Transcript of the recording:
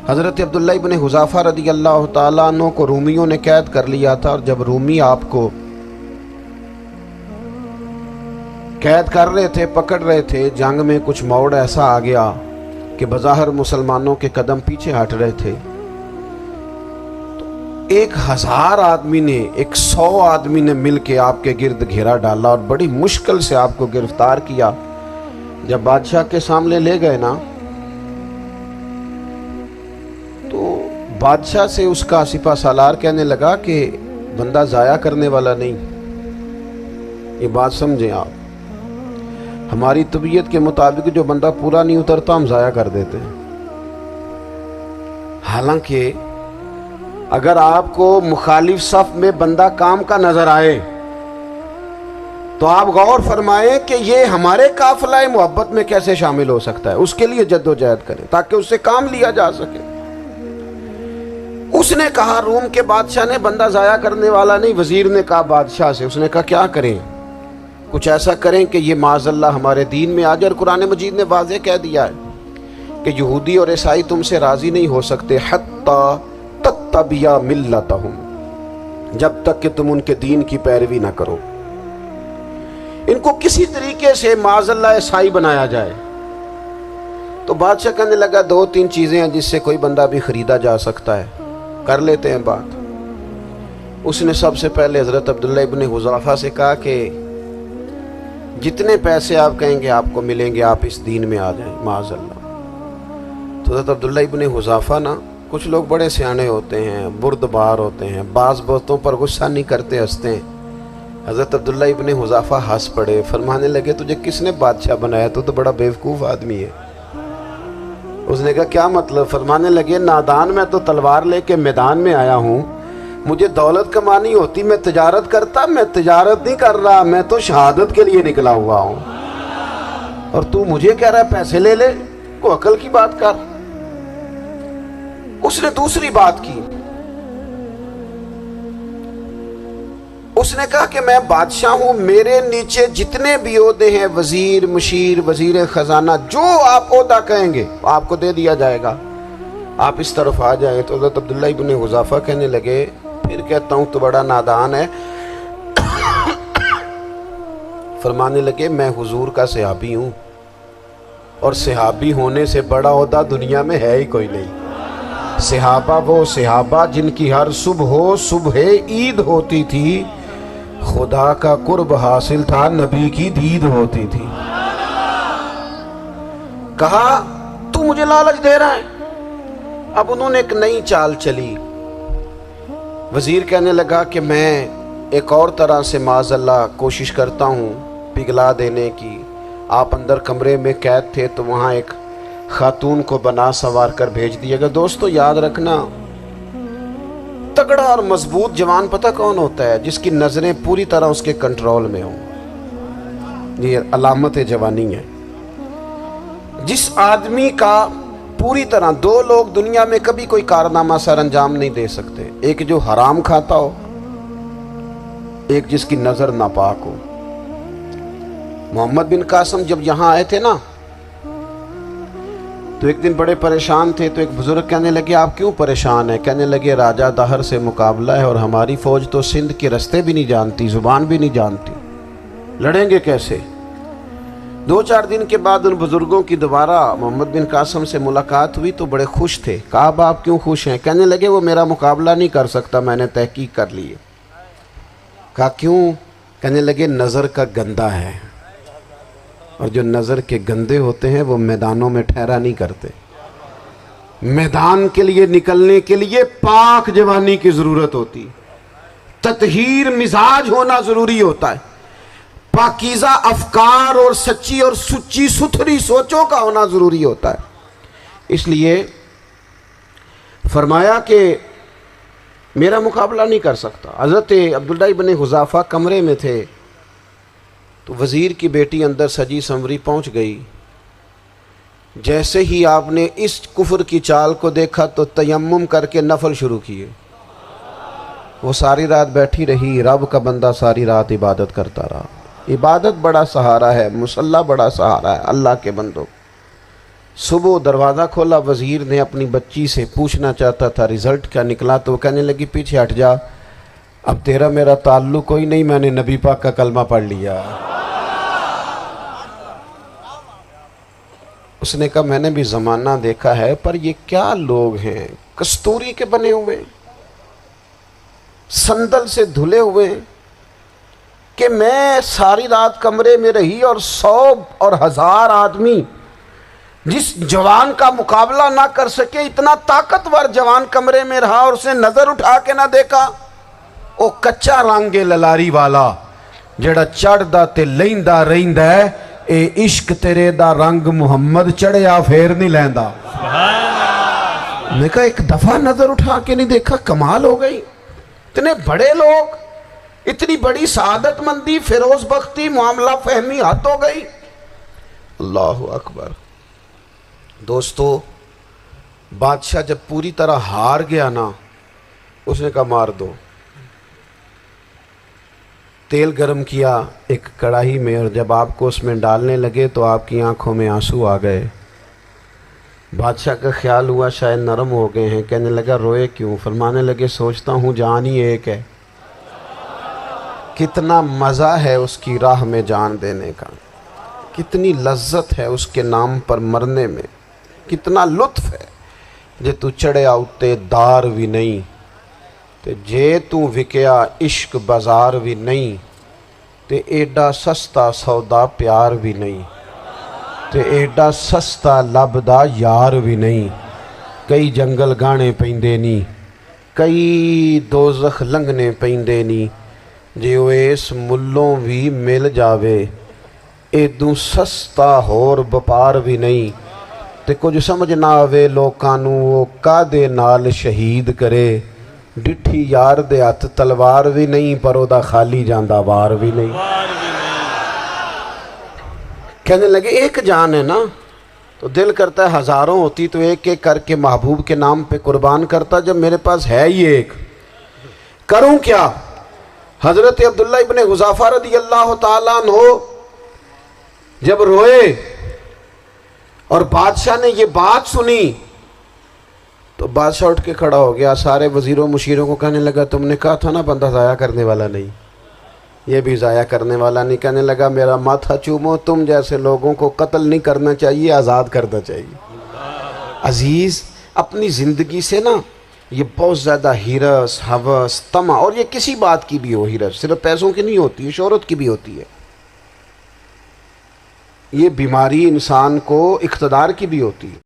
حضرت عبداللہ ابن حذافہ رضی اللہ تعالیٰ عنہ کو رومیوں نے قید کر لیا تھا، اور جب رومی آپ کو قید کر رہے تھے، پکڑ رہے تھے، جنگ میں کچھ موڑ ایسا آ گیا کہ بظاہر مسلمانوں کے قدم پیچھے ہٹ رہے تھے، تو 1000 آدمی نے 100 آدمی نے مل کے آپ کے گرد گھیرا ڈالا اور بڑی مشکل سے آپ کو گرفتار کیا۔ جب بادشاہ کے سامنے لے گئے نا، تو بادشاہ سے اس کا سپہ سالار کہنے لگا کہ بندہ ضائع کرنے والا نہیں۔ یہ بات سمجھیں آپ، ہماری طبیعت کے مطابق جو بندہ پورا نہیں اترتا ہم ضائع کر دیتے ہیں۔ حالانکہ اگر آپ کو مخالف صف میں بندہ کام کا نظر آئے تو آپ غور فرمائیں کہ یہ ہمارے قافلہ محبت میں کیسے شامل ہو سکتا ہے، اس کے لیے جد و جہد کریں تاکہ اس سے کام لیا جا سکے۔ اس نے کہا، روم کے بادشاہ نے، بندہ ضائع کرنے والا نہیں۔ وزیر نے کہا بادشاہ سے، اس نے کہا کیا کریں؟ کچھ ایسا کریں کہ یہ معاذ اللہ ہمارے دین میں آ جائے۔ اور قرآن مجید نے واضح کہہ دیا ہے کہ یہودی اور عیسائی تم سے راضی نہیں ہو سکتے حتی تتبع ملتہم، جب تک کہ تم ان کے دین کی پیروی نہ کرو، ان کو کسی طریقے سے معاذ اللہ عیسائی بنایا جائے۔ تو بادشاہ کہنے لگا 2-3 چیزیں ہیں جس سے کوئی بندہ بھی خریدا جا سکتا ہے، کر لیتے ہیں بات۔ اس نے سب سے پہلے حضرت عبداللہ ابن حذافہ سے کہا کہ جتنے پیسے آپ کہیں گے آپ کو ملیں گے، آپ اس دین میں آ جائیں معاذ اللہ۔ تو حضرت عبداللہ ابن حذافہ نا، کچھ لوگ بڑے سیانے ہوتے ہیں، بردبار ہوتے ہیں، بعض باتوں پر غصہ نہیں کرتے، ہنستے ہیں۔ حضرت عبداللہ ابن حذافہ ہنس پڑے، فرمانے لگے تجھے کس نے بادشاہ بنایا؟ تو بڑا بیوقوف آدمی ہے۔ اس نے کہا کیا مطلب؟ فرمانے لگے نادان، میں تو تلوار لے کے میدان میں آیا ہوں، مجھے دولت کمانی ہوتی میں تجارت کرتا، میں تجارت نہیں کر رہا، میں تو شہادت کے لیے نکلا ہوا ہوں، اور تو مجھے کہہ رہا ہے پیسے لے لے، کو عقل کی بات کر۔ اس نے دوسری بات کی، اس نے کہا کہ میں بادشاہ ہوں، میرے نیچے جتنے بھی عہدے ہیں، وزیر، مشیر، وزیر خزانہ، جو آپ عہدہ کہیں گے آپ کو دے دیا جائے گا، آپ اس طرف آ جائیں۔ تو حضرت عبداللہ ابن حذافہ کہنے لگے پھر کہتا ہوں تو بڑا نادان ہے۔ فرمانے لگے میں حضور کا صحابی ہوں، اور صحابی ہونے سے بڑا عہدہ دنیا میں ہے ہی کوئی نہیں۔ صحابہ وہ صحابہ جن کی ہر صبح عید ہوتی تھی، خدا کا قرب حاصل تھا، نبی کی دید ہوتی تھی۔ کہا تو مجھے لالچ دے رہا ہے۔ اب انہوں نے ایک نئی چال چلی۔ وزیر کہنے لگا کہ میں ایک اور طرح سے معاذ اللہ کوشش کرتا ہوں پگھلا دینے کی۔ آپ اندر کمرے میں قید تھے تو وہاں ایک خاتون کو بنا سوار کر بھیج دیا گیا۔ دوستو یاد رکھنا، تگڑا اور مضبوط جوان پتہ کون ہوتا ہے؟ جس کی نظریں پوری طرح اس کے کنٹرول میں ہوں۔ یہ علامت جوانی ہے۔ جس آدمی کا پوری طرح، 2 لوگ دنیا میں کبھی کوئی کارنامہ سر انجام نہیں دے سکتے، ایک جو حرام کھاتا ہو، ایک جس کی نظر ناپاک ہو۔ محمد بن قاسم جب یہاں آئے تھے نا، تو ایک دن بڑے پریشان تھے، تو ایک بزرگ کہنے لگے آپ کیوں پریشان ہیں؟ کہنے لگے راجہ دہر سے مقابلہ ہے، اور ہماری فوج تو سندھ کے رستے بھی نہیں جانتی، زبان بھی نہیں جانتی، لڑیں گے کیسے؟ 2-4 دن کے بعد ان بزرگوں کی دوبارہ محمد بن قاسم سے ملاقات ہوئی تو بڑے خوش تھے۔ کہا اب آپ کیوں خوش ہیں؟ کہنے لگے وہ میرا مقابلہ نہیں کر سکتا، میں نے تحقیق کر لی ہے۔ کہا کیوں؟ کہنے لگے نظر کا گندہ ہے، اور جو نظر کے گندے ہوتے ہیں وہ میدانوں میں ٹھہرا نہیں کرتے۔ میدان کے لیے نکلنے کے لیے پاک جوانی کی ضرورت ہوتی، تطہیر مزاج ہونا ضروری ہوتا ہے، پاکیزہ افکار اور سچی اور سچی ستھری سوچوں کا ہونا ضروری ہوتا ہے۔ اس لیے فرمایا کہ میرا مقابلہ نہیں کر سکتا۔ حضرت عبداللہ ابن حذافہ کمرے میں تھے، تو وزیر کی بیٹی اندر سجی سنوری پہنچ گئی۔ جیسے ہی آپ نے اس کفر کی چال کو دیکھا تو تیمم کر کے نفل شروع کیے۔ وہ ساری رات بیٹھی رہی، رب کا بندہ ساری رات عبادت کرتا رہا۔ عبادت بڑا سہارا ہے، مصلی بڑا سہارا ہے اللہ کے بندوں۔ صبح دروازہ کھولا، وزیر نے اپنی بچی سے پوچھنا چاہتا تھا رزلٹ کیا نکلا، تو وہ کہنے لگی پیچھے ہٹ جا، اب تیرا میرا تعلق کوئی نہیں، میں نے نبی پاک کا کلمہ پڑھ لیا۔ اس نے کہا میں نے بھی زمانہ دیکھا ہے، پر یہ کیا لوگ ہیں، کستوری کے بنے ہوئے، سندل سے دھلے ہوئے، کہ میں ساری رات کمرے میں رہی اور 100 اور 1000 آدمی جس جوان کا مقابلہ نہ کر سکے، اتنا طاقتور جوان کمرے میں رہا اور اس نے نظر اٹھا کے نہ دیکھا، او کچا رنگ للاری والا جڑا چڑھدا تے لیندا رہندا ہے، اے عشق تیرے دا رنگ محمد چڑھیا پھر نہیں لیندا۔ میں کہا ایک دفعہ نظر اٹھا کے نہیں دیکھا، کمال ہو گئی، اتنے بڑے لوگ، اتنی بڑی سعادت مندی، فیروز بختی، معاملہ فہمی حد ہو گئی۔ اللہ اکبر۔ دوستو، بادشاہ جب پوری طرح ہار گیا نا، اس نے کہا مار دو۔ تیل گرم کیا ایک کڑاہی میں، اور جب آپ کو اس میں ڈالنے لگے تو آپ کی آنکھوں میں آنسو آ گئے۔ بادشاہ کا خیال ہوا شاید نرم ہو گئے ہیں، کہنے لگا روئے کیوں؟ فرمانے لگے سوچتا ہوں جان ہی ایک ہے، کتنا مزہ ہے اس کی راہ میں جان دینے کا، کتنی لذت ہے اس کے نام پر مرنے میں، کتنا لطف ہے۔ جے تو چڑھیا اتے دار بھی نہیں، تے جے تو وکیا عشق بازار بھی نہیں، تے ایڈا سستا سودا پیار بھی نہیں، تے ایڈا سستا لبدا یار بھی نہیں۔ کئی جنگل گانے پیندے نہیں، کئی دوزخ لنگنے پیندے نہیں، جے وہ اس ملوں بھی مل جاوے، ایدوں سستا ہور بپار بھی نہیں۔ تے کچھ سمجھ نہ آوے لوکانوں وہ کادے نال شہید کرے، ڈٹھی یار دے ہاتھ تلوار بھی نہیں، پر او دا خالی جاندہ وار بھی نہیں۔ کہنے لگے ایک جان ہے نا، تو دل کرتا ہے ہزاروں ہوتی تو ایک ایک کر کے محبوب کے نام پہ قربان کرتا، جب میرے پاس ہے ہی ایک، کروں کیا؟ حضرت عبداللہ ابن حذافہ رضی اللہ تعالیٰ عنہ جب روئے اور بادشاہ نے یہ بات سنی تو بادشاہ اٹھ کے کھڑا ہو گیا، سارے وزیروں مشیروں کو کہنے لگا تم نے کہا تھا نا بندہ ضائع کرنے والا نہیں، یہ بھی ضائع کرنے والا نہیں۔ کہنے لگا میرا ماتھا چومو، تم جیسے لوگوں کو قتل نہیں کرنا چاہیے، آزاد کرنا چاہیے۔ عزیز، اپنی زندگی سے نا یہ بہت زیادہ ہرس، ہوس، طمع، اور یہ کسی بات کی بھی ہو، ہرس صرف پیسوں کی نہیں ہوتی ہے، شہرت کی بھی ہوتی ہے، یہ بیماری انسان کو اقتدار کی بھی ہوتی ہے۔